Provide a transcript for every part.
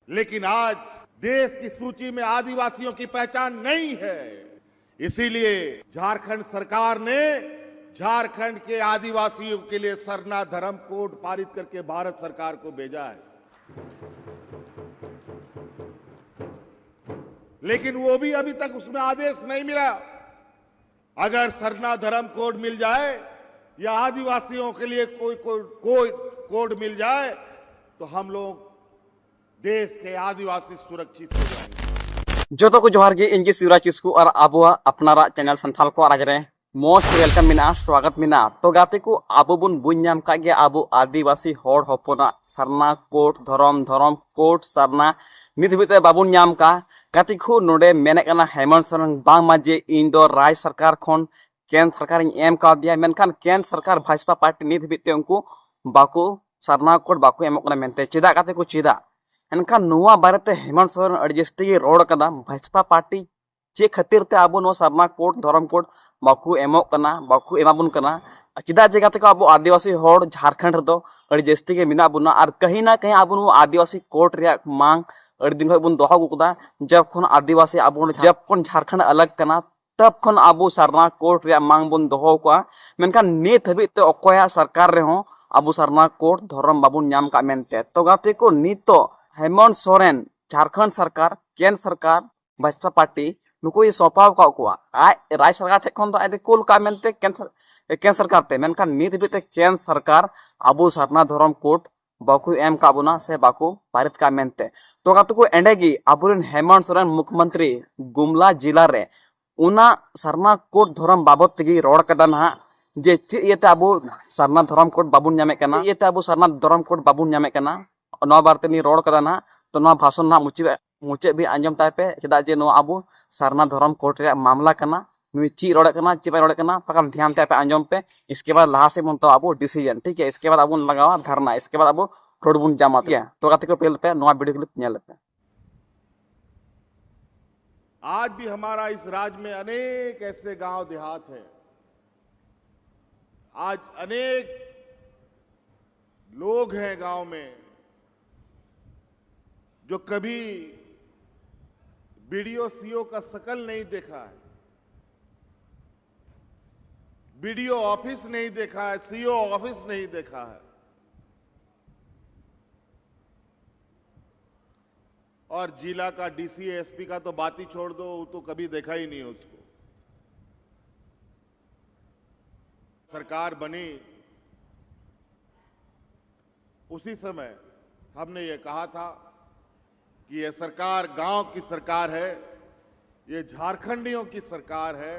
लेकिन आज देश की सूची में आदिवासियों की पहचान नहीं है। इसीलिए झारखंड सरकार ने झारखंड के आदिवासियों के लिए सरना धर्म कोड पारित करके भारत सरकार को भेजा है। लेकिन वो भी अभी तक उसमें आदेश नहीं मिला। अगर सरना धर्म कोड मिल जाए या आदिवासियों के लिए कोई कोड मिल जाए तो हम लोग देश के आदिवासी सुरक्षित हो जाएंगे। जो को जोहार गे इंजी शिवराज किस्कू और आबुआ अपनारा चैनल संथाल को आज रे मोस्ट वेलकम मिना स्वागत मिना। तो गाते को आबो बुन बुन्याम का गे आबो आदिवासी होड़ होपना सरना कोड धरम कोड सरना निधबिते बाबुन नाम का गाते को नोडे मेने कना हेमंत सोरेन बांग माजे इन दो राय सरकार खन केंद्र सरकार एम का दिया मेनखान केंद्र सरकार भाजपा पार्टी निधबिते उनको बाको सरना कोड बाको एमो कना मेनते चिदा गाते को चिदा एनखान नुआ बारेते हेमंत सोरेन अड़ी जस्ती रोड कदा भाजपा पार्टी चे खातिर ते आबो नो सरना कोड धरम कोड बाकू एमो कना बाकू एमाबुन कना चिदा जगह ते को आबो आदिवासी होड़ झारखंड रदो अड़ी जस्ती के मिना बुना और कहीं ना कहीं आबो नो आदिवासी कोड रे मांग अड़ी दिन बुन दोहा गुकदा जब खन आदिवासी आबो जब खन झारखंड अलग कना तब खन आबो सरना कोड रे मांग बुन दोहो को मेनखान नित हबि ते अकोया सरकार रे हो आबो सरना कोड धरम बाबुन नाम का मेनते। तो गाते को नितो हेमंत सोरेन झारखंड सरकार केंद्र सरकार भाजपा पार्टी नुको ये सौंपाव का आज राय सरकार ठेन तो आदि कुल का मेनते केंद्र सरकार ते मेनखान नित बीते केंद्र सरकार आबो सरना धरम कोड बाकू एम का बुना से बाकू पारित का मेनते। तो गाते को एंडेगी आबोरेन हेमंत सोरेन मुख्यमंत्री गुमला जिला रे उना सरना कोड धरम बाबत तेगी रोड कदा ना जे चेते आबो सरना धरम कोड बाबुन नामे कना येते आबो सरना धरम कोड बाबुन नामे कना नवा बारते नि रोड कदा ना। तो नवा भाषण ना मुचे भी आंजम ताय पे चेदा जे नो आबो सरना धरम कोड रे मामला कना नुई ची रोड कना ची रोड कना पकम ध्यान ताय पे आंजम पे। इसके बाद लाहा से मन तो आबो डिसीजन ठीक है। इसके बाद आबो लगावा धरना, इसके बाद आबो रोड बुन जामा ठीक है। तो गाते को पेल पे नवा वीडियो क्लिप नेल पे। आज भी हमारा इस राज्य में अनेक ऐसे गांव देहात हैं, आज अनेक लोग हैं गांव में जो कभी बीडीओ सीओ का शकल नहीं देखा है, बीडीओ ऑफिस नहीं देखा है, सीओ ऑफिस नहीं देखा है, और जिला का डीसी एसपी का तो बात ही छोड़ दो, वो तो कभी देखा ही नहीं उसको। सरकार बनी उसी समय हमने ये कहा था कि यह सरकार गांव की सरकार है, ये झारखंडियों की सरकार है।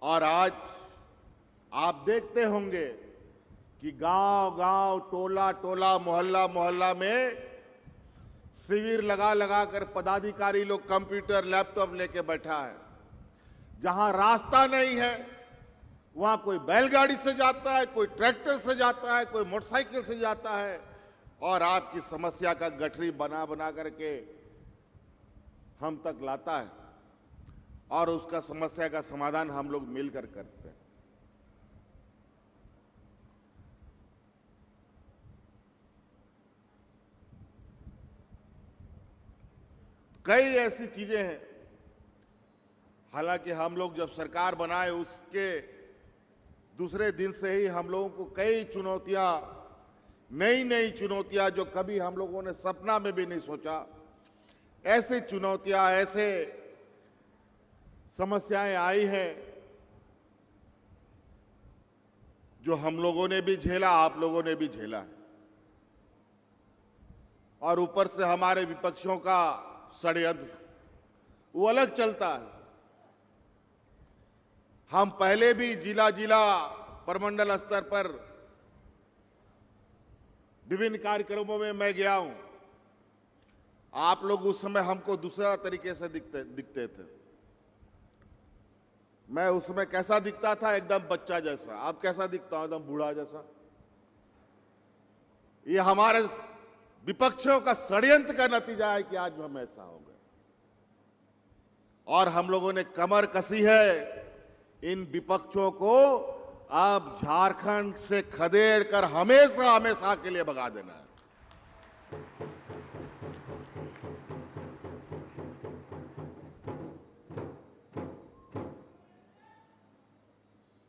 और आज आप देखते होंगे कि गांव-गांव, टोला-टोला, मोहल्ला-मोहल्ला में शिविर लगा कर पदाधिकारी लोग कंप्यूटर लैपटॉप लेके बैठा है। जहां रास्ता नहीं है वहां कोई बैलगाड़ी से जाता है, कोई ट्रैक्टर से जाता है, कोई मोटरसाइकिल से जाता है और आपकी समस्या का गठरी बना करके हम तक लाता है और उसका समस्या का समाधान हम लोग मिलकर करते हैं। कई ऐसी चीजें हैं, हालांकि हम लोग जब सरकार बनाए उसके दूसरे दिन से ही हम लोगों को कई चुनौतियां, नई चुनौतियां जो कभी हम लोगों ने सपना में भी नहीं सोचा, ऐसे चुनौतियां, ऐसे समस्याएं आई हैं जो हम लोगों ने भी झेला, आप लोगों ने भी झेला है। और ऊपर से हमारे विपक्षियों का षड्यंत्र वो अलग चलता है। हम पहले भी जिला प्रमंडल स्तर पर विभिन्न कार्यक्रमों में मैं गया हूं। आप लोग उस समय हमको दूसरा तरीके से दिखते थे। मैं उसमें कैसा दिखता था? एकदम बच्चा जैसा। अब कैसा दिखता हूं? एकदम बूढ़ा जैसा। ये हमारे विपक्षियों का षड्यंत्र का नतीजा है कि आज हम ऐसा हो गए। और हम लोगों ने कमर कसी है इन विपक्षों को अब झारखंड से खदेड़ कर हमेशा के लिए भगा देना है।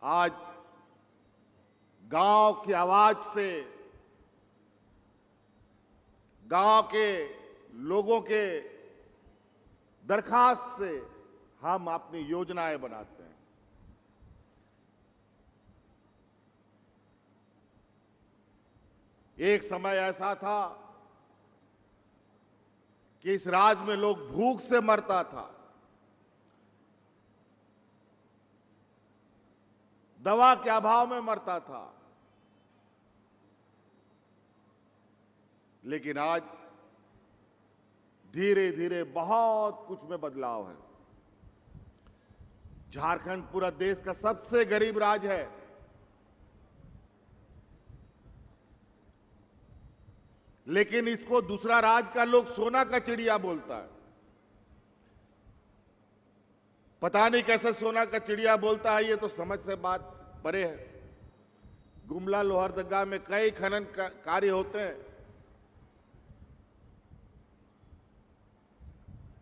आज गांव की आवाज से, गांव के लोगों के दरखास्त से हम अपनी योजनाएं बनाते हैं। एक समय ऐसा था कि इस राज्य में लोग भूख से मरता था, दवा के अभाव में मरता था। लेकिन आज धीरे धीरे बहुत कुछ में बदलाव है। झारखंड पूरा देश का सबसे गरीब राज्य है। लेकिन इसको दूसरा राज्य का लोग सोना का चिड़िया बोलता है। पता नहीं कैसे सोना का चिड़िया बोलता है, ये तो समझ से बात परे है। गुमला लोहरदगा में कई खनन कार्य होते हैं,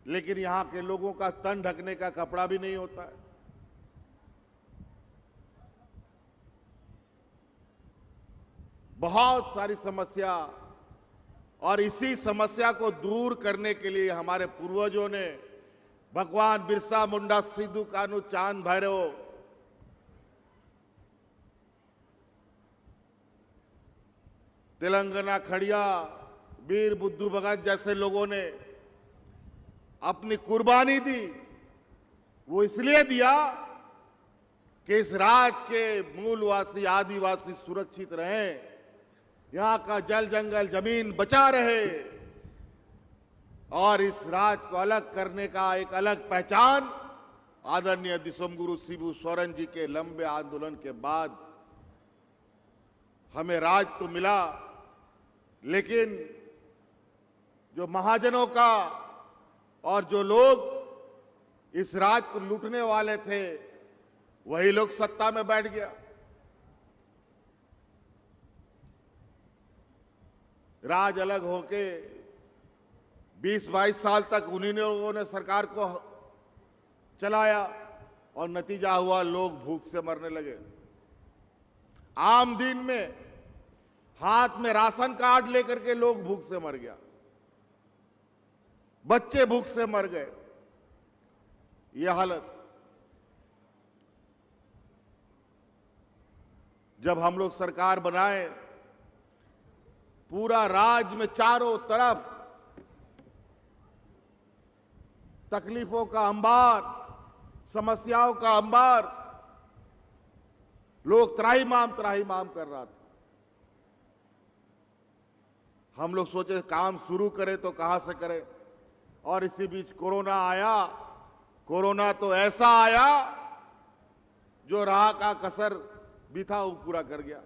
लेकिन यहां के लोगों का तन ढकने का कपड़ा भी नहीं होता है। बहुत सारी समस्या, और इसी समस्या को दूर करने के लिए हमारे पूर्वजों ने भगवान बिरसा मुंडा, सिद्धू कान्हू, चांद भैरव, तेलंगाना खड़िया, वीर बुद्धू भगत जैसे लोगों ने अपनी कुर्बानी दी। वो इसलिए दिया कि इस राज्य के मूलवासी आदिवासी सुरक्षित रहें, यहां का जल जंगल जमीन बचा रहे, और इस राज्य को अलग करने का एक अलग पहचान आदरणीय दिसोमगुरु शिबू सोरेन जी के लंबे आंदोलन के बाद हमें राज तो मिला, लेकिन जो महाजनों का और जो लोग इस राज्य को लूटने वाले थे, वही लोग सत्ता में बैठ गया। राज अलग होके 20-22 साल तक उन्हीं लोगों ने सरकार को चलाया, और नतीजा हुआ लोग भूख से मरने लगे। आम दिन में हाथ में राशन कार्ड लेकर के लोग भूख से मर गया, बच्चे भूख से मर गए। यह हालत जब हम लोग सरकार बनाए, पूरा राज्य में चारों तरफ तकलीफों का अंबार, समस्याओं का अंबार, लोग त्राहिमाम कर रहा था। हम लोग सोचे काम शुरू करें तो कहां से करें, और इसी बीच कोरोना आया। कोरोना तो ऐसा आया जो राह का कसर भी था वो पूरा कर गया।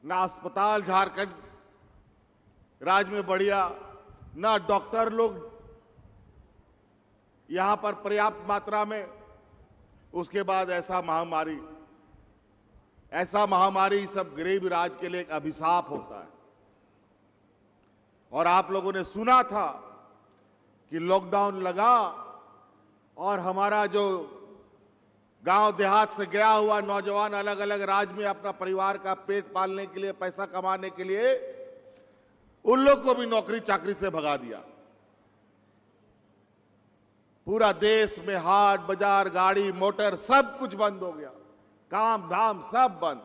ना अस्पताल झारखंड राज्य में बढ़िया, ना डॉक्टर लोग यहां पर पर्याप्त मात्रा में। उसके बाद ऐसा महामारी सब गरीब राज्य के लिए एक अभिशाप होता है। और आप लोगों ने सुना था कि लॉकडाउन लगा और हमारा जो गांव देहात से गया हुआ नौजवान अलग अलग राज्य में अपना परिवार का पेट पालने के लिए, पैसा कमाने के लिए, उन लोग को भी नौकरी चाकरी से भगा दिया। पूरा देश में हाट बाजार, गाड़ी मोटर सब कुछ बंद हो गया, काम धाम सब बंद।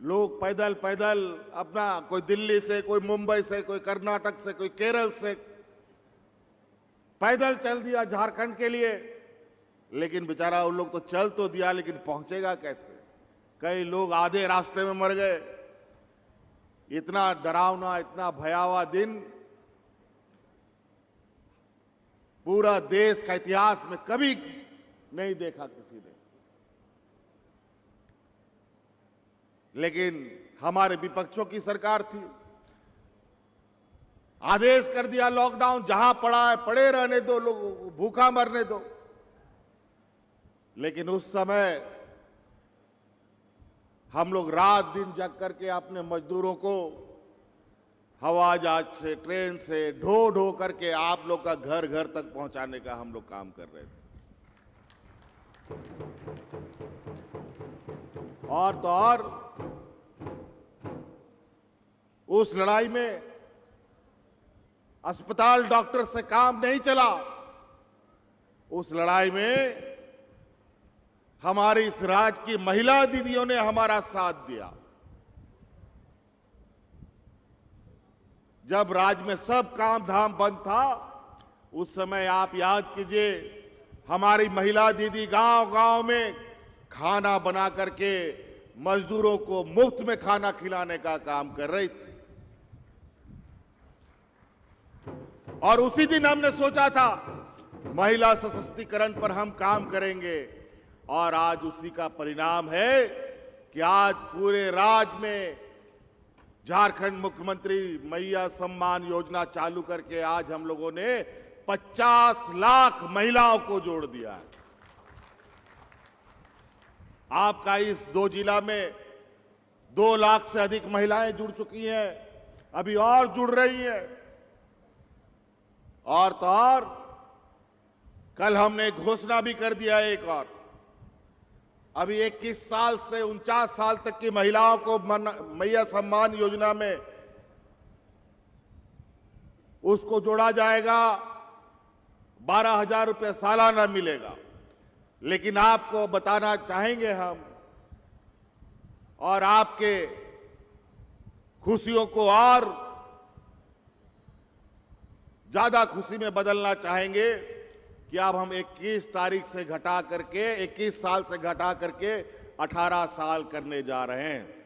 लोग पैदल पैदल अपना, कोई दिल्ली से, कोई मुंबई से, कोई कर्नाटक से, कोई केरल से पैदल चल दिया झारखंड के लिए। लेकिन बेचारा उन लोग तो चल तो दिया, लेकिन पहुंचेगा कैसे? कई लोग आधे रास्ते में मर गए। इतना डरावना, इतना भयावह दिन पूरा देश का इतिहास में कभी नहीं देखा किसी ने। लेकिन हमारे विपक्षों की सरकार थी, आदेश कर दिया लॉकडाउन, जहां पड़ा है पड़े रहने दो, लोगों को भूखा मरने दो। लेकिन उस समय हम लोग रात दिन जग करके अपने मजदूरों को हवाई जहाज से, ट्रेन से ढो ढो करके आप लोग का घर घर तक पहुंचाने का हम लोग काम कर रहे थे। और तो और उस लड़ाई में अस्पताल डॉक्टर से काम नहीं चला। उस लड़ाई में हमारी इस राज्य की महिला दीदियों ने हमारा साथ दिया। जब राज्य में सब काम धाम बंद था, उस समय आप याद कीजिए, हमारी महिला दीदी गांव-गांव में खाना बना करके मजदूरों को मुफ्त में खाना खिलाने का काम कर रही थी। और उसी दिन हमने सोचा था महिला सशक्तिकरण पर हम काम करेंगे, और आज उसी का परिणाम है कि आज पूरे राज्य में झारखंड मुख्यमंत्री मैया सम्मान योजना चालू करके आज हम लोगों ने 50 लाख महिलाओं को जोड़ दिया है। आपका इस 2 जिला में 2 लाख से अधिक महिलाएं जुड़ चुकी हैं, अभी और जुड़ रही हैं। और तो और कल हमने घोषणा भी कर दिया एक और, अभी 21 साल से 49 साल तक की महिलाओं को मैया सम्मान योजना में उसको जोड़ा जाएगा। 12,000 रुपये सालाना मिलेगा। लेकिन आपको बताना चाहेंगे हम, और आपके खुशियों को और ज्यादा खुशी में बदलना चाहेंगे कि अब हम 21 तारीख से घटा करके 21 साल से घटा करके 18 साल करने जा रहे हैं।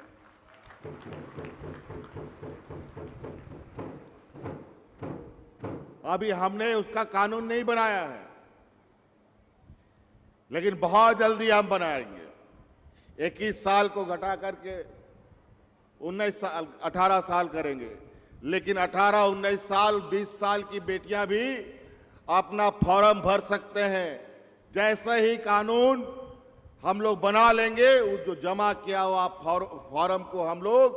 अभी हमने उसका कानून नहीं बनाया है, लेकिन बहुत जल्दी हम बनाएंगे। 21 साल को घटा करके 18 साल करेंगे। लेकिन 18, 19 साल, 20 साल की बेटियां भी अपना फॉर्म भर सकते हैं। जैसे ही कानून हम लोग बना लेंगे, वो जो जमा किया हुआ फॉर्म को हम लोग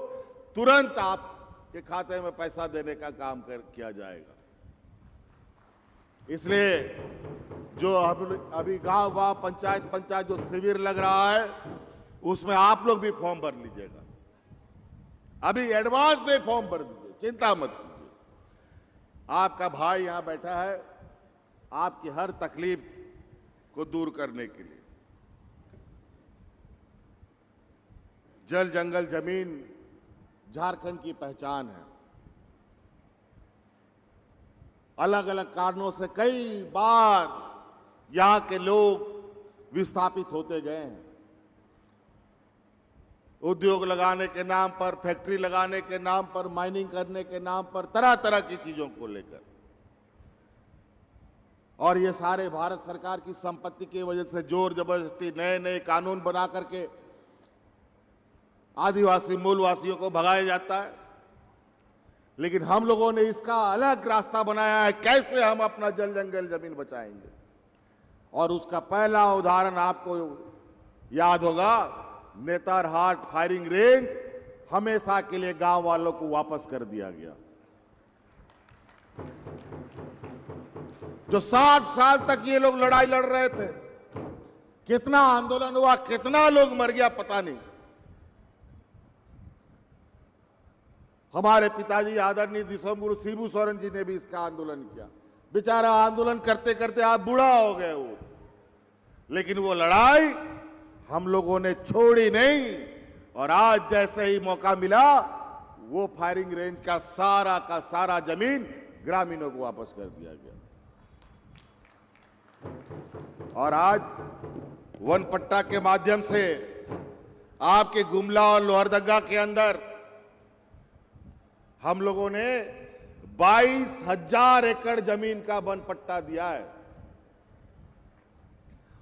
तुरंत आपके खाते में पैसा देने का काम किया जाएगा। इसलिए जो अभी गांव-गांव, पंचायत जो शिविर लग रहा है, उसमें आप लोग भी फॉर्म भर लीजिएगा। अभी एडवांस में फॉर्म भर दीजिए, चिंता मत कीजिए। आपका भाई यहां बैठा है आपकी हर तकलीफ को दूर करने के लिए। जल, जंगल, जमीन झारखंड की पहचान है। अलग अलग कारणों से कई बार यहां के लोग विस्थापित होते गए हैं। उद्योग लगाने के नाम पर, फैक्ट्री लगाने के नाम पर, माइनिंग करने के नाम पर, तरह तरह की चीजों को लेकर। और ये सारे भारत सरकार की संपत्ति की वजह से जोर जबरदस्ती नए नए कानून बना करके आदिवासी मूलवासियों को भगाया जाता है। लेकिन हम लोगों ने इसका अलग रास्ता बनाया है, कैसे हम अपना जल, जंगल, जमीन बचाएंगे। और उसका पहला उदाहरण आपको याद होगा, नेतरहाट फायरिंग रेंज हमेशा के लिए गांव वालों को वापस कर दिया गया। जो 60 साल तक ये लोग लड़ाई लड़ रहे थे, कितना आंदोलन हुआ, कितना लोग मर गया पता नहीं। हमारे पिताजी आदरणीय दिसोमगुरु शिबू सोरेन जी ने भी इसका आंदोलन किया। बेचारा आंदोलन करते करते आप बूढ़ा हो गए वो, लेकिन वो लड़ाई हम लोगों ने छोड़ी नहीं। और आज जैसे ही मौका मिला, वो फायरिंग रेंज का सारा जमीन ग्रामीणों को वापस कर दिया गया। और आज वन पट्टा के माध्यम से आपके गुमला और लोहरदगा के अंदर हम लोगों ने 22,000 एकड़ जमीन का वन पट्टा दिया है।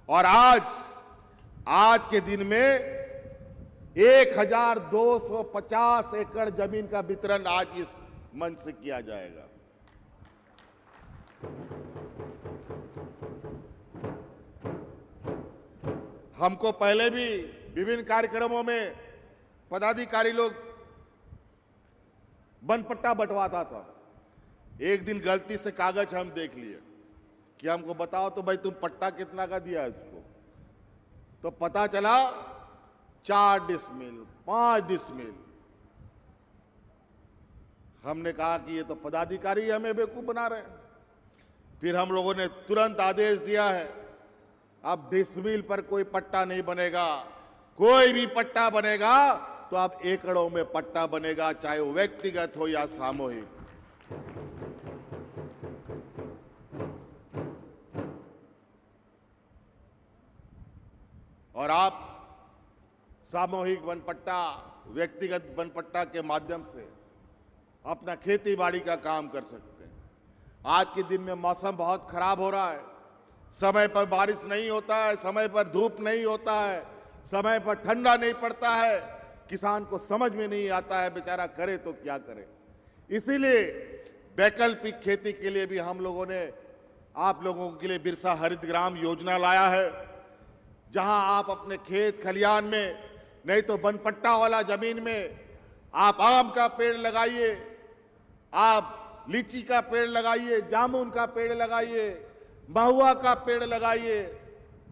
और आज के दिन में 1,250 एकड़ जमीन का वितरण आज इस मंच से किया जाएगा। हमको पहले भी विभिन्न कार्यक्रमों में पदाधिकारी लोग वन पट्टा बंटवाता था। एक दिन गलती से कागज हम देख लिए कि हमको बताओ तो भाई तुम पट्टा कितना का दिया इसको, तो पता चला 4 डिसमिल 5 डिसमिल। हमने कहा कि ये तो पदाधिकारी हमें बेवकूफ बना रहे हैं। फिर हम लोगों ने तुरंत आदेश दिया है, अब डिसमिल पर कोई पट्टा नहीं बनेगा, कोई भी पट्टा बनेगा तो अब एकड़ों में पट्टा बनेगा, चाहे वो व्यक्तिगत हो या सामूहिक। और आप सामूहिक वन पट्टा, व्यक्तिगत वन पट्टा के माध्यम से अपना खेती बाड़ी का काम कर सकते हैं। आज के दिन में मौसम बहुत खराब हो रहा है, समय पर बारिश नहीं होता है, समय पर धूप नहीं होता है, समय पर ठंडा नहीं पड़ता है, किसान को समझ में नहीं आता है बेचारा करे तो क्या करे। इसीलिए वैकल्पिक खेती के लिए भी हम लोगों ने आप लोगों के लिए बिरसा हरित ग्राम योजना लाया है, जहां आप अपने खेत खलियान में नहीं तो वन पट्टा वाला जमीन में आप आम का पेड़ लगाइए, आप लीची का पेड़ लगाइए, जामुन का पेड़ लगाइए, महुआ का पेड़ लगाइए,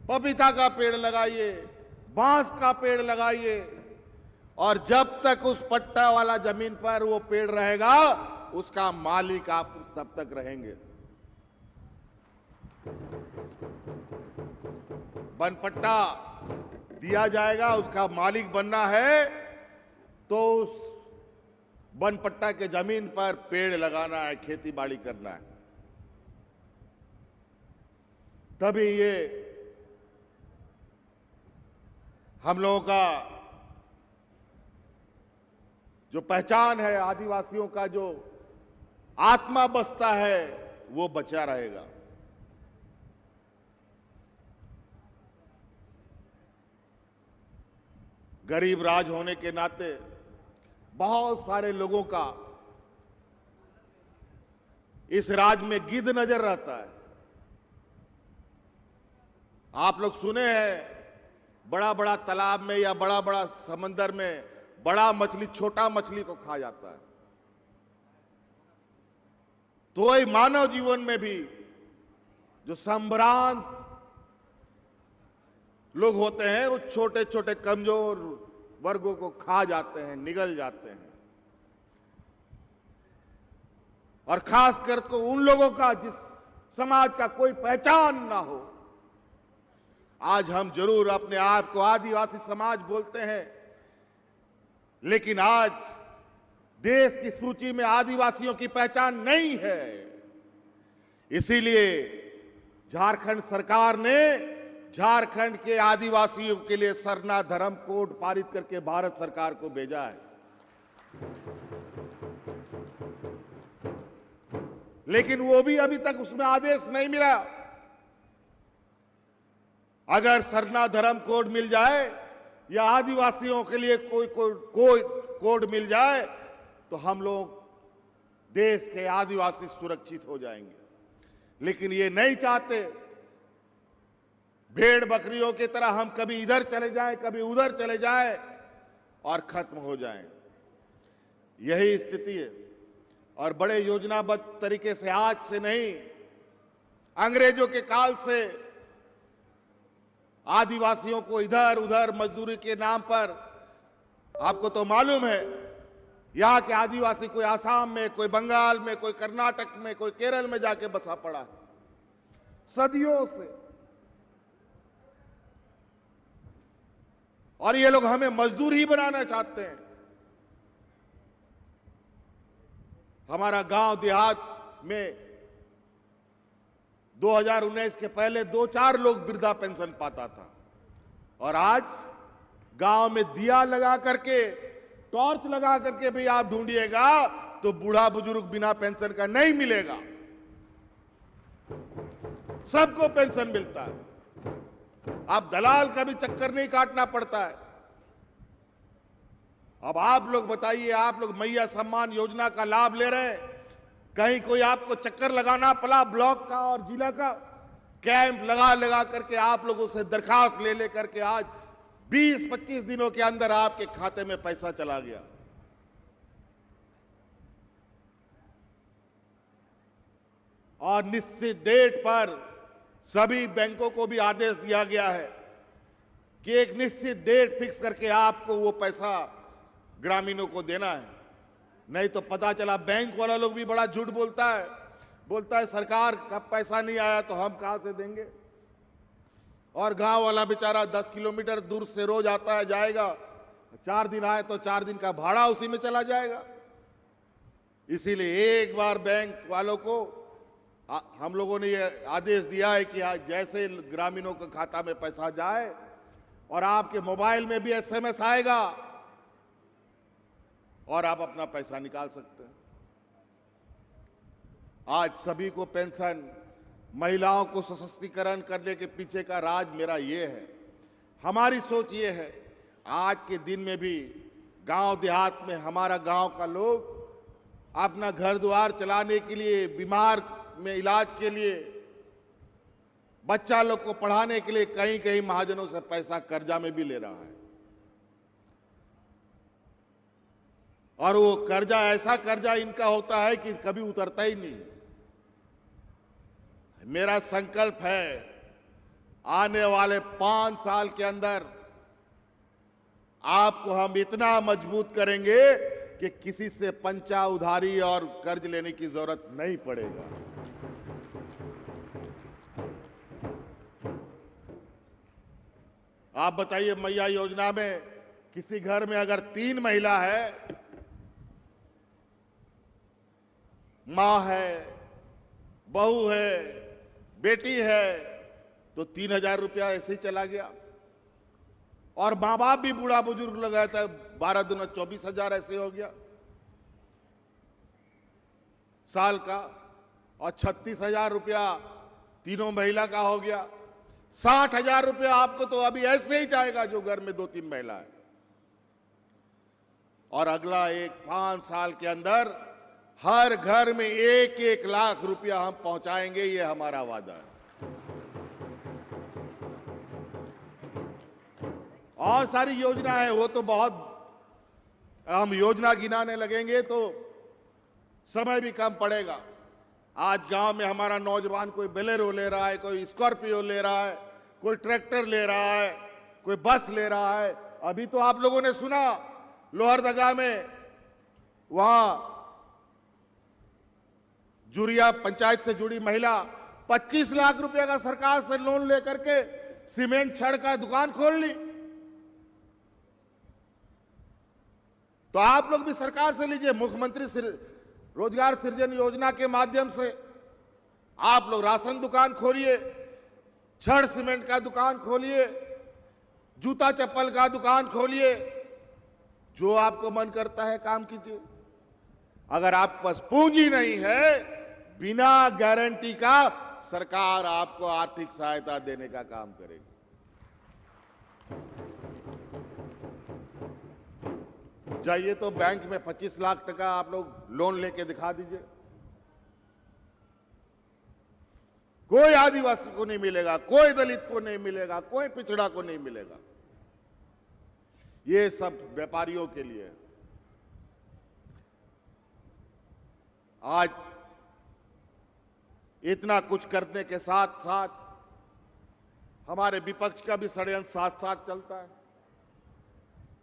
पपीता का पेड़ लगाइए, बांस का पेड़ लगाइए, और जब तक उस पट्टा वाला जमीन पर वो पेड़ रहेगा उसका मालिक आप तब तक रहेंगे। वन पट्टा दिया जाएगा, उसका मालिक बनना है तो उस वन पट्टा के जमीन पर पेड़ लगाना है, खेती बाड़ी करना है, तभी ये हम लोगों का जो पहचान है, आदिवासियों का जो आत्मा बसता है वो बचा रहेगा। गरीब राज होने के नाते बहुत सारे लोगों का इस राज में गिद्ध नजर रहता है। आप लोग सुने हैं बड़ा बड़ा तालाब में या बड़ा बड़ा समंदर में बड़ा मछली छोटा मछली को खा जाता है, तो वही मानव जीवन में भी जो संभ्रांत लोग होते हैं वो छोटे छोटे कमजोर वर्गों को खा जाते हैं, निगल जाते हैं। और खासकर तो उन लोगों का जिस समाज का कोई पहचान ना हो। आज हम जरूर अपने आप को आदिवासी समाज बोलते हैं, लेकिन आज देश की सूची में आदिवासियों की पहचान नहीं है। इसीलिए झारखंड सरकार ने झारखंड के आदिवासियों के लिए सरना धर्म कोड पारित करके भारत सरकार को भेजा है। लेकिन वो भी अभी तक उसमें आदेश नहीं मिला। अगर सरना धर्म कोड मिल जाए या आदिवासियों के लिए कोई कोड मिल जाए तो हम लोग देश के आदिवासी सुरक्षित हो जाएंगे। लेकिन ये नहीं चाहते। भेड़ बकरियों की तरह हम कभी इधर चले जाएं, कभी उधर चले जाएं और खत्म हो जाएं। यही स्थिति है। और बड़े योजनाबद्ध तरीके से आज से नहीं, अंग्रेजों के काल से आदिवासियों को इधर उधर मजदूरी के नाम पर, आपको तो मालूम है यहां के आदिवासी कोई आसाम में, कोई बंगाल में, कोई कर्नाटक में, कोई केरल में जाके बसा पड़ा है सदियों से। और ये लोग हमें मजदूर ही बनाना चाहते हैं। हमारा गांव देहात में 2019 के पहले 2-4 लोग वृद्धा पेंशन पाता था, और आज गांव में दिया लगा करके, टॉर्च लगा करके भी आप ढूंढिएगा तो बूढ़ा बुजुर्ग बिना पेंशन का नहीं मिलेगा। सबको पेंशन मिलता है। अब दलाल का भी चक्कर नहीं काटना पड़ता है। अब आप लोग बताइए, आप लोग मैया सम्मान योजना का लाभ ले रहे हैं, कहीं कोई आपको चक्कर लगाना पड़ा ब्लॉक का और जिला का, कैंप लगा करके आप लोगों से दरखास्त ले करके आज 20-25 दिनों के अंदर आपके खाते में पैसा चला गया। और निश्चित डेट पर सभी बैंकों को भी आदेश दिया गया है कि एक निश्चित डेट फिक्स करके आपको वो पैसा ग्रामीणों को देना है। नहीं तो पता चला बैंक वाला लोग भी बड़ा झूठ बोलता है सरकार का पैसा नहीं आया तो हम कहां से देंगे। और गांव वाला बेचारा 10 किलोमीटर दूर से रोज आता है जाएगा, 4 दिन आए तो 4 दिन का भाड़ा उसी में चला जाएगा। इसीलिए एक बार बैंक वालों को हम लोगों ने ये आदेश दिया है कि जैसे ग्रामीणों के खाता में पैसा जाए और आपके मोबाइल में भी एसएमएस आएगा और आप अपना पैसा निकाल सकते हैं। आज सभी को पेंशन, महिलाओं को सशक्तिकरण करने के पीछे का राज मेरा ये है। हमारी सोच ये है, आज के दिन में भी गांव देहात में हमारा गांव का लोग अपना घर द्वार चलाने के लिए, बीमार में इलाज के लिए, बच्चा लोग को पढ़ाने के लिए कहीं कहीं महाजनों से पैसा कर्जा में भी ले रहा है। और वो कर्जा ऐसा कर्जा इनका होता है कि कभी उतरता ही नहीं। मेरा संकल्प है आने वाले 5 साल के अंदर आपको हम इतना मजबूत करेंगे कि किसी से पंचा उधारी और कर्ज लेने की जरूरत नहीं पड़ेगा। आप बताइए, मैया योजना में किसी घर में अगर 3 महिला है, मां है, बहू है, बेटी है, तो 3,000 रुपया ऐसे ही चला गया। और मां बाप भी बूढ़ा बुजुर्ग लगाया था, 12 दूना 24,000 ऐसे हो गया साल का। और 36,000 रुपया तीनों महिला का हो गया। 60,000 रुपया आपको तो अभी ऐसे ही जाएगा जो घर में 2-3 महिला है। और अगला 5 साल के अंदर हर घर में 1-1 लाख रुपया हम पहुंचाएंगे, ये हमारा वादा है। और सारी योजना है, वो तो बहुत, हम योजना गिनाने लगेंगे तो समय भी कम पड़ेगा। आज गांव में हमारा नौजवान कोई बोलेरो ले रहा है, कोई स्कॉर्पियो ले रहा है, कोई ट्रैक्टर ले रहा है, कोई बस ले रहा है। अभी तो आप लोगों ने सुना लोहरदगा में, वहां जुरिया पंचायत से जुड़ी महिला 25 लाख रुपए का सरकार से लोन लेकर के सीमेंट छड़ का दुकान खोल ली। तो आप लोग भी सरकार से लीजिए, मुख्यमंत्री रोजगार सृजन योजना के माध्यम से आप लोग राशन दुकान खोलिए, छड़ सीमेंट का दुकान खोलिए, जूता चप्पल का दुकान खोलिए, जो आपको मन करता है काम कीजिए। अगर आपके पास पूंजी नहीं है, बिना गारंटी का सरकार आपको आर्थिक सहायता देने का काम करेगी। जाइए तो बैंक में 25 लाख टका आप लोग लोन लेके दिखा दीजिए, कोई आदिवासी को नहीं मिलेगा, कोई दलित को नहीं मिलेगा, कोई पिछड़ा को नहीं मिलेगा। ये सब व्यापारियों के लिए। आज इतना कुछ करने के साथ साथ हमारे विपक्ष का भी षड्यंत्र साथ साथ चलता है।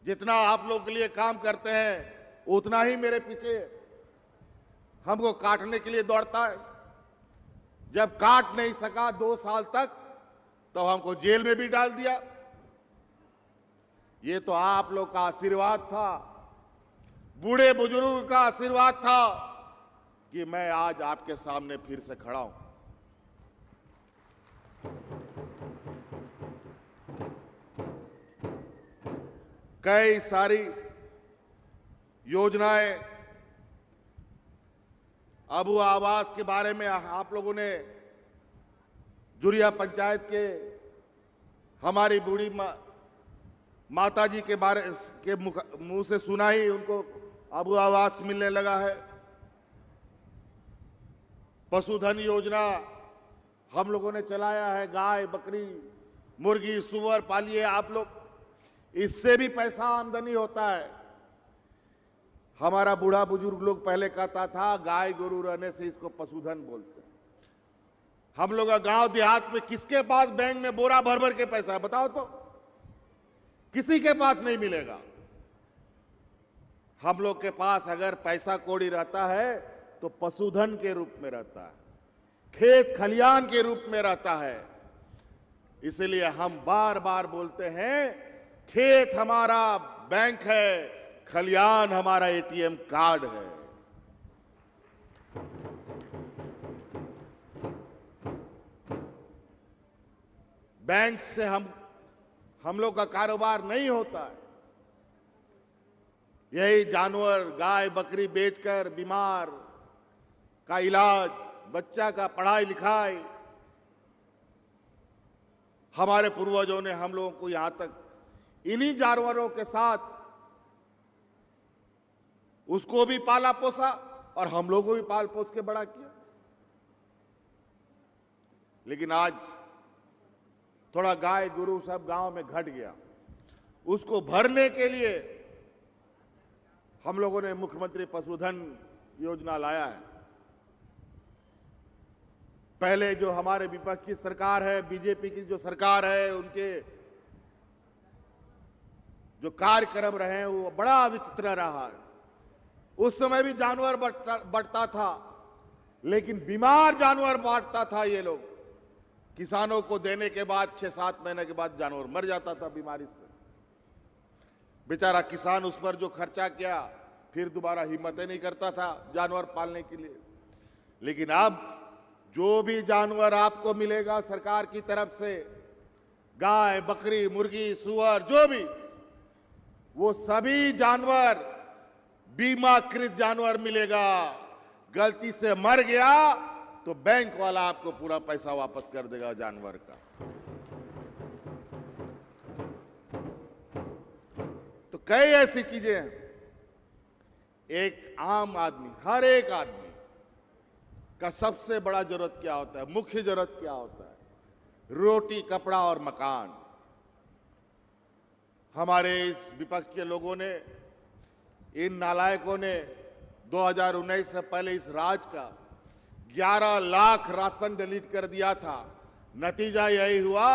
जितना आप लोगों के लिए काम करते हैं उतना ही मेरे पीछे हमको काटने के लिए दौड़ता है। जब काट नहीं सका 2 साल तक, तो हमको जेल में भी डाल दिया। ये तो आप लोग का आशीर्वाद था, बूढ़े बुजुर्ग का आशीर्वाद था कि मैं आज आपके सामने फिर से खड़ा हूं। कई सारी योजनाएं, अबू आवास के बारे में आप लोगों ने जुरिया पंचायत के हमारी बूढ़ी माता जी के बारे के मुंह से सुना ही उनको अबू आवास मिलने लगा है। पशुधन योजना हम लोगों ने चलाया है, गाय, बकरी, मुर्गी, सुअर पालिए आप लोग, इससे भी पैसा आमदनी होता है। हमारा बूढ़ा बुजुर्ग लोग पहले कहता था गाय गोरू रहने से इसको पशुधन बोलते हैं। हम लोग का गांव देहात में किसके पास बैंक में बोरा भर भर के पैसा है बताओ तो? किसी के पास नहीं मिलेगा। हम लोग के पास अगर पैसा कौड़ी रहता है तो पशुधन के रूप में रहता है, खेत खलियान के रूप में रहता है। इसलिए हम बार बार बोलते हैं, खेत हमारा बैंक है, खलियान हमारा एटीएम कार्ड है। बैंक से हम लोग का कारोबार नहीं होता है। यही जानवर गाय बकरी बेचकर बीमार का इलाज, बच्चा का पढ़ाई लिखाई, हमारे पूर्वजों ने हम लोगों को यहां तक इन्हीं जानवरों के साथ उसको भी पाला पोसा और हम लोगों को भी पाल पोस के बड़ा किया। लेकिन आज थोड़ा गाय गुरु सब गांव में घट गया। उसको भरने के लिए हम लोगों ने मुख्यमंत्री पशुधन योजना लाया है। पहले जो हमारे विपक्ष की सरकार है, बीजेपी की जो सरकार है, उनके जो कार्यक्रम रहे हैं वो बड़ा विचित्र रहा है। उस समय भी जानवर बढ़ता था, लेकिन बीमार जानवर बांटता था ये लोग। किसानों को देने के बाद 6-7 महीने के बाद जानवर मर जाता था बीमारी से। बेचारा किसान उस पर जो खर्चा किया फिर दोबारा हिम्मत नहीं करता था जानवर पालने के लिए। लेकिन अब जो भी जानवर आपको मिलेगा सरकार की तरफ से, गाय बकरी मुर्गी सूअर जो भी, वो सभी जानवर बीमाकृत जानवर मिलेगा। गलती से मर गया तो बैंक वाला आपको पूरा पैसा वापस कर देगा जानवर का। तो कई ऐसी चीजें हैं। एक आम आदमी, हर एक आदमी का सबसे बड़ा जरूरत क्या होता है, मुख्य जरूरत क्या होता है? रोटी कपड़ा और मकान। हमारे इस विपक्ष के लोगों ने, इन नालायकों ने 2019 से पहले इस राज का 11 लाख राशन डिलीट कर दिया था। नतीजा यही हुआ,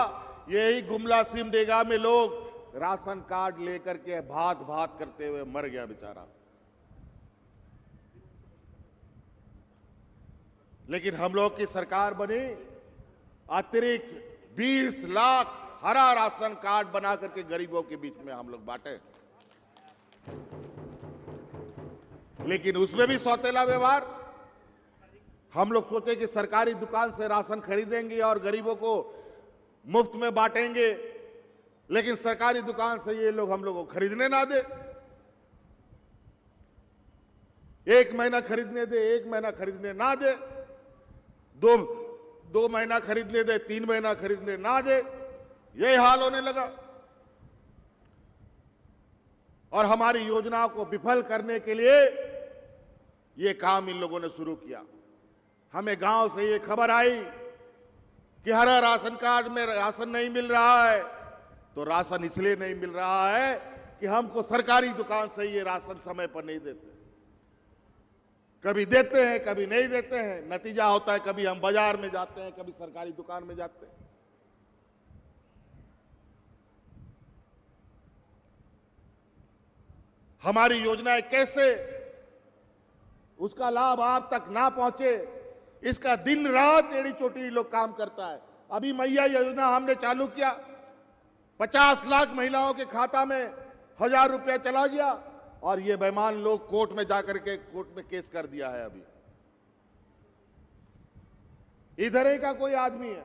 यही गुमला सिमडेगा में लोग राशन कार्ड लेकर के भात भात करते हुए मर गया बेचारा। लेकिन हम लोग की सरकार बनी, अतिरिक्त 20 लाख हरा राशन कार्ड बना करके गरीबों के बीच में हम लोग बांटे। लेकिन उसमें भी सौतेला व्यवहार। हम लोग सोचे कि सरकारी दुकान से राशन खरीदेंगे और गरीबों को मुफ्त में बांटेंगे, लेकिन सरकारी दुकान से ये लोग हम लोगों को खरीदने ना दे। 1 महीना खरीदने दे, 1 महीना खरीदने ना दे, दो महीना खरीदने दे, 3 महीना खरीदने ना दे, यही हाल होने लगा। और हमारी योजनाओं को विफल करने के लिए ये काम इन लोगों ने शुरू किया। हमें गांव से ये खबर आई कि हरा राशन कार्ड में राशन नहीं मिल रहा है। तो राशन इसलिए नहीं मिल रहा है कि हमको सरकारी दुकान से ये राशन समय पर नहीं देते। कभी देते हैं, कभी नहीं देते हैं। नतीजा होता है कभी हम बाजार में जाते हैं, कभी सरकारी दुकान में जाते हैं। हमारी योजनाएं कैसे उसका लाभ आप तक ना पहुंचे, इसका दिन रात एड़ी चोटी लोग काम करता है। अभी मैया योजना हमने चालू किया, 50 लाख महिलाओं के खाता में 1000 रुपया चला गया और ये बेईमान लोग कोर्ट में जाकर के कोर्ट में केस कर दिया है। अभी इधर ही का कोई आदमी है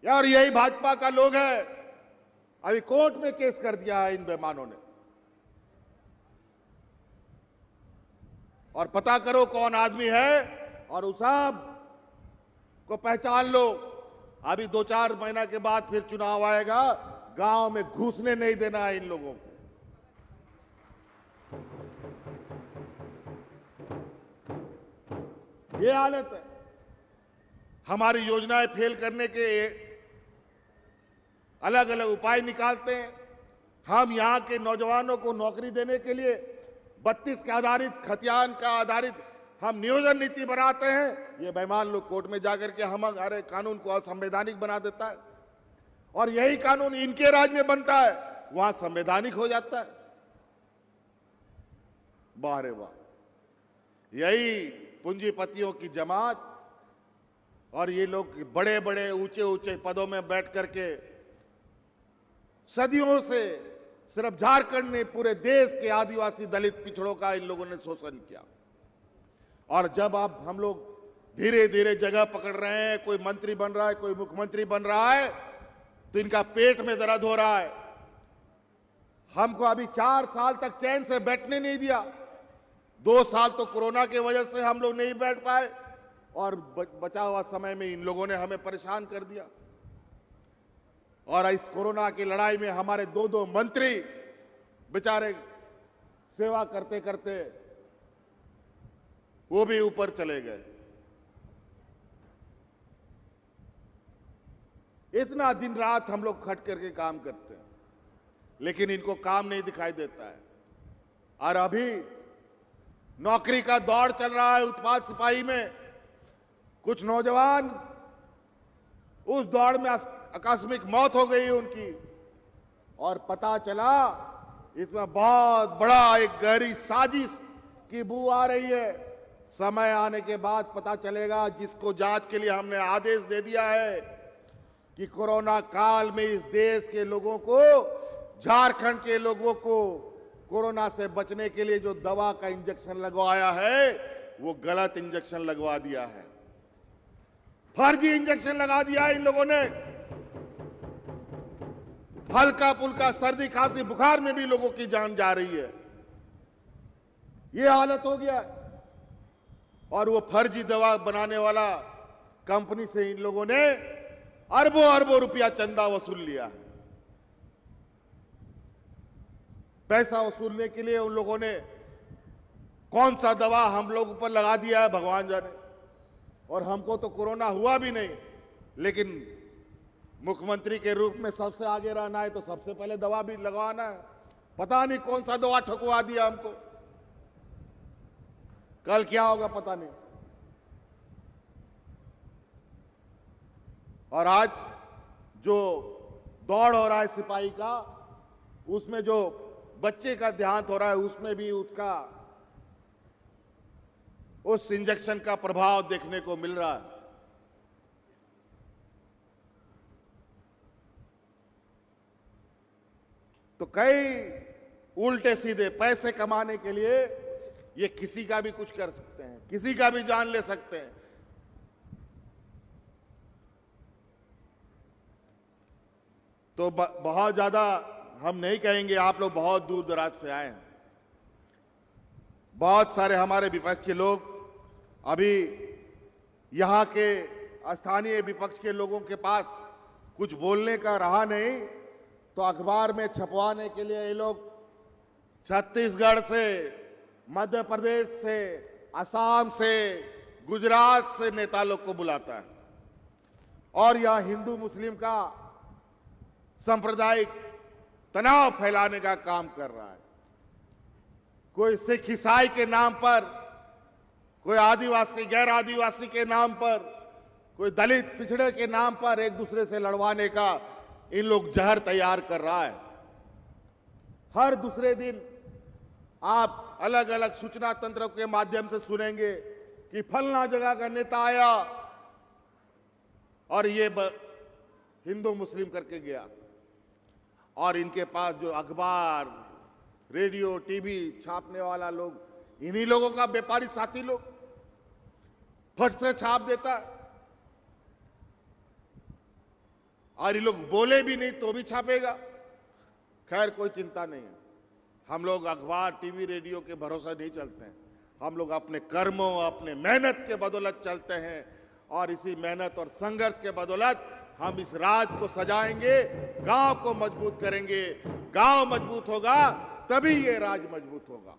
यार, यही भाजपा का लोग है, अभी कोर्ट में केस कर दिया है इन बेईमानों ने। और पता करो कौन आदमी है और उस सब को पहचान लो। अभी 2-4 महीना के बाद फिर चुनाव आएगा, गांव में घुसने नहीं देना है इन लोगों को। ये हालत है। हमारी योजनाएं फेल करने के अलग अलग उपाय निकालते हैं। हम यहां के नौजवानों को नौकरी देने के लिए 32 के आधारित, खतियान का आधारित हम नियोजन नीति बनाते हैं, ये बेईमान लोग कोर्ट में जाकर के हमारे कानून को असंवैधानिक बना देता है, और यही कानून इनके राज में बनता है, वहां संवैधानिक हो जाता है। वाह रे वाह, यही पूंजीपतियों की जमात और ये लोग बड़े बड़े ऊंचे ऊंचे पदों में बैठ करके सदियों से सिर्फ झारखंड ने पूरे देश के आदिवासी दलित पिछड़ों का इन लोगों ने शोषण किया। और जब अब हम लोग धीरे धीरे जगह पकड़ रहे हैं, कोई मंत्री बन रहा है, कोई मुख्यमंत्री बन रहा है, तो इनका पेट में दर्द हो रहा है। हमको अभी 4 साल तक चैन से बैठने नहीं दिया। 2 साल तो कोरोना की वजह से हम लोग नहीं बैठ पाए, और बचा हुआ समय में इन लोगों ने हमें परेशान कर दिया। और इस कोरोना की लड़ाई में हमारे 2 मंत्री बेचारे सेवा करते करते वो भी ऊपर चले गए। इतना दिन रात हम लोग खट करके काम करते हैं, लेकिन इनको काम नहीं दिखाई देता है। और अभी नौकरी का दौड़ चल रहा है उत्पाद सिपाही में। कुछ नौजवान उस दौड़ में आकस्मिक मौत हो गई उनकी, और पता चला इसमें बहुत बड़ा एक गहरी साजिश की बू आ रही है। समय आने के बाद पता चलेगा, जिसको जांच के लिए हमने आदेश दे दिया है कि कोरोना काल में इस देश के लोगों को, झारखंड के लोगों को कोरोना से बचने के लिए जो दवा का इंजेक्शन लगवाया है, वो गलत इंजेक्शन लगवा दिया है, फर्जी इंजेक्शन लगा दिया है इन लोगों ने। हल्का फुल्का सर्दी खांसी बुखार में भी लोगों की जान जा रही है। ये हालत हो गया है। और वो फर्जी दवा बनाने वाला कंपनी से इन लोगों ने अरबों अरबों रुपया चंदा वसूल लिया है। पैसा वसूलने के लिए उन लोगों ने कौन सा दवा हम लोगों पर लगा दिया है भगवान जाने। और हमको तो कोरोना हुआ भी नहीं, लेकिन मुख्यमंत्री के रूप में सबसे आगे रहना है तो सबसे पहले दवा भी लगवाना है। पता नहीं कौन सा दवा ठुकवा दिया हमको, कल क्या होगा पता नहीं। और आज जो दौड़ हो रहा है सिपाही का, उसमें जो बच्चे का देहांत हो रहा है, उसमें भी उसका उस इंजेक्शन का प्रभाव देखने को मिल रहा है। तो कई उल्टे सीधे पैसे कमाने के लिए ये किसी का भी कुछ कर सकते हैं, किसी का भी जान ले सकते हैं। तो बहुत ज्यादा हम नहीं कहेंगे, आप लोग बहुत दूर दराज से आए हैं। बहुत सारे हमारे विपक्ष के लोग अभी यहां के स्थानीय विपक्ष के लोगों के पास कुछ बोलने का रहा नहीं, तो अखबार में छपवाने के लिए ये लोग छत्तीसगढ़ से, मध्य प्रदेश से, असम से, गुजरात से नेता लोग को बुलाता है, और यह हिंदू मुस्लिम का सांप्रदायिक तनाव फैलाने का काम कर रहा है। कोई सिख ईसाई के नाम पर, कोई आदिवासी गैर आदिवासी के नाम पर, कोई दलित पिछड़े के नाम पर एक दूसरे से लड़वाने का इन लोग जहर तैयार कर रहा है। हर दूसरे दिन आप अलग अलग सूचना तंत्र के माध्यम से सुनेंगे कि फलना जगह का नेता आया और ये हिंदू मुस्लिम करके गया। और इनके पास जो अखबार, रेडियो, टीवी छापने वाला लोग, इन्हीं लोगों का व्यापारी साथी लोग फट से छाप देता है। और ये लोग बोले भी नहीं तो भी छापेगा। खैर कोई चिंता नहीं है, हम लोग अखबार, टीवी, रेडियो के भरोसा नहीं चलते हैं। हम लोग अपने कर्मों, अपने मेहनत के बदौलत चलते हैं, और इसी मेहनत और संघर्ष के बदौलत हम इस राज को सजाएंगे, गांव को मजबूत करेंगे। गांव मजबूत होगा तभी ये राज मजबूत होगा।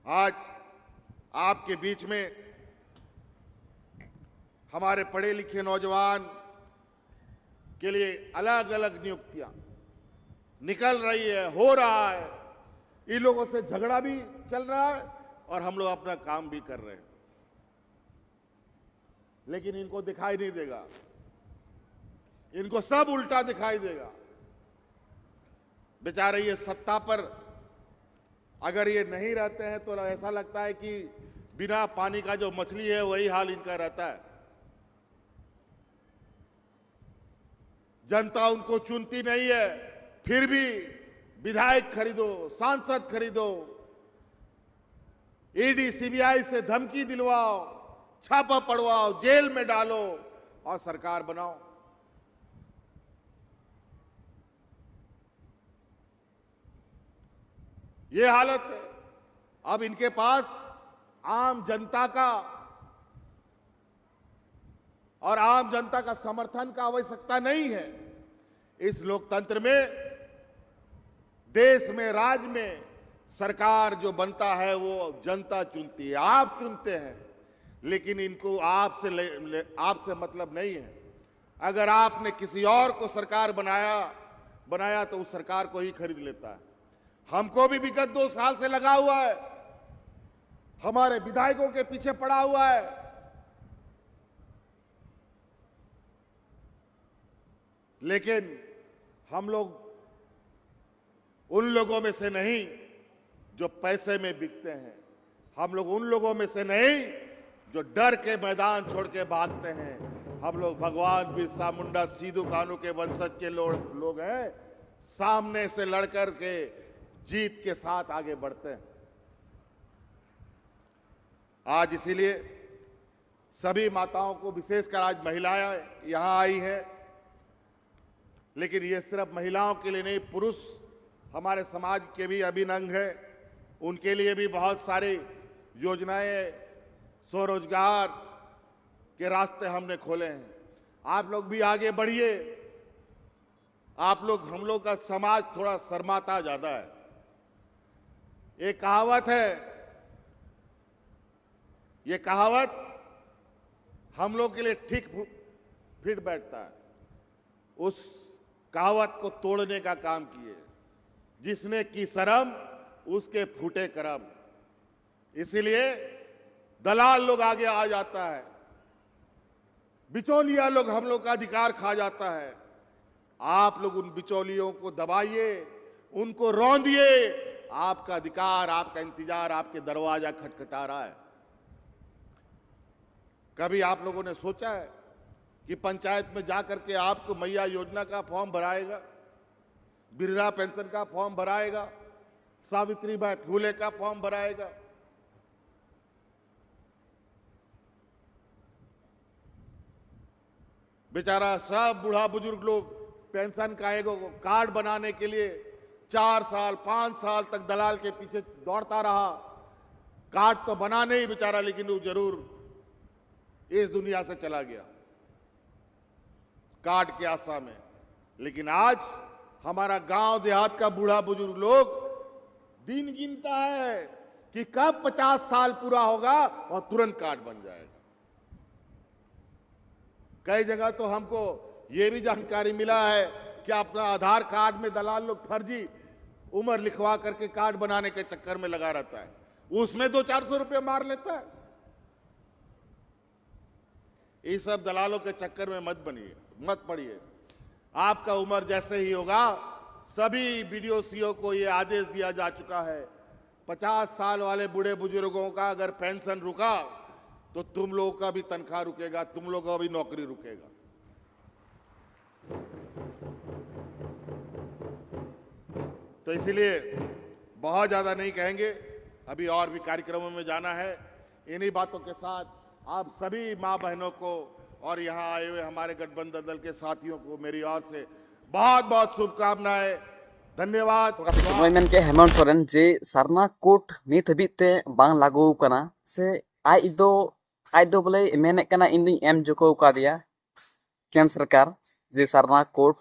आज आपके बीच में हमारे पढ़े लिखे नौजवान के लिए अलग अलग नियुक्तियां निकल रही है, हो रहा है। इन लोगों से झगड़ा भी चल रहा है, और हम लोग अपना काम भी कर रहे हैं, लेकिन इनको दिखाई नहीं देगा, इनको सब उल्टा दिखाई देगा। बेचारे ये सत्ता पर अगर ये नहीं रहते हैं तो ऐसा लगता है कि बिना पानी का जो मछली है वही हाल इनका रहता है। जनता उनको चुनती नहीं है, फिर भी विधायक खरीदो, सांसद खरीदो, ईडी सीबीआई से धमकी दिलवाओ, छापा पड़वाओ, जेल में डालो और सरकार बनाओ। ये हालत है। अब इनके पास आम जनता का और आम जनता का समर्थन का आवश्यकता नहीं है। इस लोकतंत्र में, देश में, राज्य में सरकार जो बनता है वो जनता चुनती है, आप चुनते हैं, लेकिन इनको आपसे मतलब नहीं है। अगर आपने किसी और को सरकार बनाया तो उस सरकार को ही खरीद लेता है। हमको भी विगत 2 साल से लगा हुआ है, हमारे विधायकों के पीछे पड़ा हुआ है। लेकिन हम लोग उन लोगों में से नहीं जो पैसे में बिकते हैं, हम लोग उन लोगों में से नहीं जो डर के मैदान छोड़ के भागते हैं। हम लोग भगवान बिरसा मुंडा, सिद्धू कान्हू के वंशज के लोग हैं, सामने से लड़कर के जीत के साथ आगे बढ़ते हैं। आज इसीलिए सभी माताओं को, विशेषकर आज महिलाएं यहां आई है, लेकिन ये सिर्फ महिलाओं के लिए नहीं, पुरुष हमारे समाज के भी अभिन्न अंग है, उनके लिए भी बहुत सारी योजनाएं, स्वरोजगार के रास्ते हमने खोले हैं। आप लोग भी आगे बढ़िए। आप लोग, हम लोग का समाज थोड़ा शर्माता ज्यादा है। एक कहावत है, ये कहावत हम लोग के लिए ठीक फिट बैठता है। उस कहावत को तोड़ने का काम किए। जिसने की शर्म उसके फूटे करम। इसीलिए दलाल लोग आगे आ जाता है, बिचौलिया लोग हम लोग का अधिकार खा जाता है। आप लोग उन बिचौलियों को दबाइए, उनको रौंदिए। आपका अधिकार, आपका इंतजार आपके दरवाजा खटखटा रहा है। कभी आप लोगों ने सोचा है कि पंचायत में जाकर के आपको मैया योजना का फॉर्म भराएगा, वृद्धा पेंशन का फॉर्म भराएगा, सावित्रीबाई फूले का फॉर्म भराएगा? बेचारा सब बूढ़ा बुजुर्ग लोग पेंशन का एक कार्ड बनाने के लिए 4 साल 5 साल तक दलाल के पीछे दौड़ता रहा। कार्ड तो बना नहीं बेचारा, लेकिन वो जरूर इस दुनिया से चला गया कार्ड की आशा में। लेकिन आज हमारा गांव देहात का बूढ़ा बुजुर्ग लोग दिन गिनता है कि कब 50 साल पूरा होगा और तुरंत कार्ड बन जाएगा। कई जगह तो हमको यह भी जानकारी मिला है कि अपना आधार कार्ड में दलाल लोग फर्जी उम्र लिखवा करके कार्ड बनाने के चक्कर में लगा रहता है, उसमें 200-400 रुपये मार लेता है। ये सब दलालों के चक्कर में मत पड़िए। आपका उम्र जैसे ही होगा, सभी बीडीओ को यह आदेश दिया जा चुका है, 50 साल वाले बूढ़े बुजुर्गों का अगर पेंशन रुका तो तुम लोगों का भी तनख्वाह रुकेगा, तुम लोगों का भी नौकरी रुकेगा। तो इसलिए बहुत ज्यादा नहीं कहेंगे, अभी और भी कार्यक्रमों में जाना है। इन्हीं बातों के साथ आप सभी मां बहनों को और यहाँ आए हुए हमारे गठबंधन दल के साथियों को मेरी ओर से बहुत बहुत शुभकामनाएं। धन्यवाद। मेन के हेमंत सोरेन जे सरना कोड नित हबीते बांग लागू कना से आज दो बोले मेने कना इन एम जोको का दिया केंद्र सरकार जे सरना कोड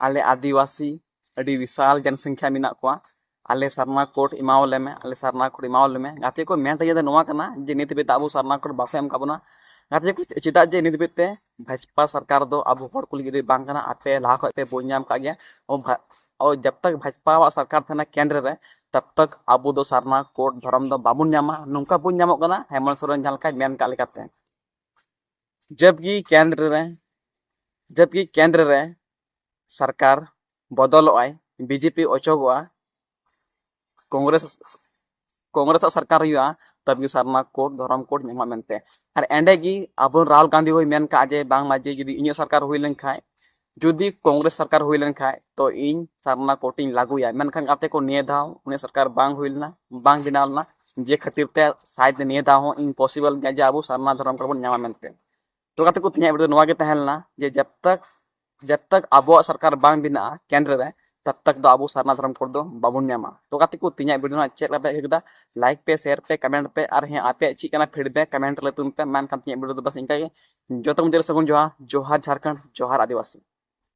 आले आदिवासी अड़ी विशाल जनसंख्या मिना को आले सरना कोड इमावले में आले सरना कोड इमावले में गाते को मेन तय नोवा कना जे नित हबीते अब सरना कोड बासे एम काबना गाते को चिदा जे नित हबीते भाजपा सरकार दो अब हर को लगी बांग कना आपे लाख पे बोኛम का गया और जब तक भाजपा सरकार था केंद्र में तब तक आबो दो सारना कोड धर्म दो बाबुन न्यामा नुंका बुन न्यामोग कना हेमंत सोरेन जहां लेकाय मेन का लेकाते जबकि केंद्र रे सरकार बदलोय बीजेपी अचोगोआ कांग्रेस कांग्रेस सरकार हुआ तब सारना कोड धर्म कोड न्यामा मेनते और एंडे की अब राहुल गांधी हुई मेन का जे बांग माजे जुदी इन सरकार हुई लन खाय जुदी कांग्रेस सरकार हुई लन खाय तो इन सारना कोटिंग लागूया मेनखान गाते को निये धाव उन्हें सरकार बांग हुईलना बांग बिनालना जे खातिर ते शायद निये धाव हो इम्पॉसिबल जे आबो सारना धर्म कोड न्यामा मेनते तो गाते को तिया वीडियो नोवा गे तहलना जे जब तक आबो सरकार बांग बिना केंद्र रे तब तक दो आबो सारना धर्म कोड दो बाबुन न्यामा तो गाते को तिया वीडियो चेक पे एकदा लाइक पे शेयर पे कमेंट पे और हे आपे चिकना फीडबैक कमेंट ले तुम पे मान kan तिया वीडियो बस इनका जो तुम देर सगुन जोहार झारखंड जोहार आदिवासी।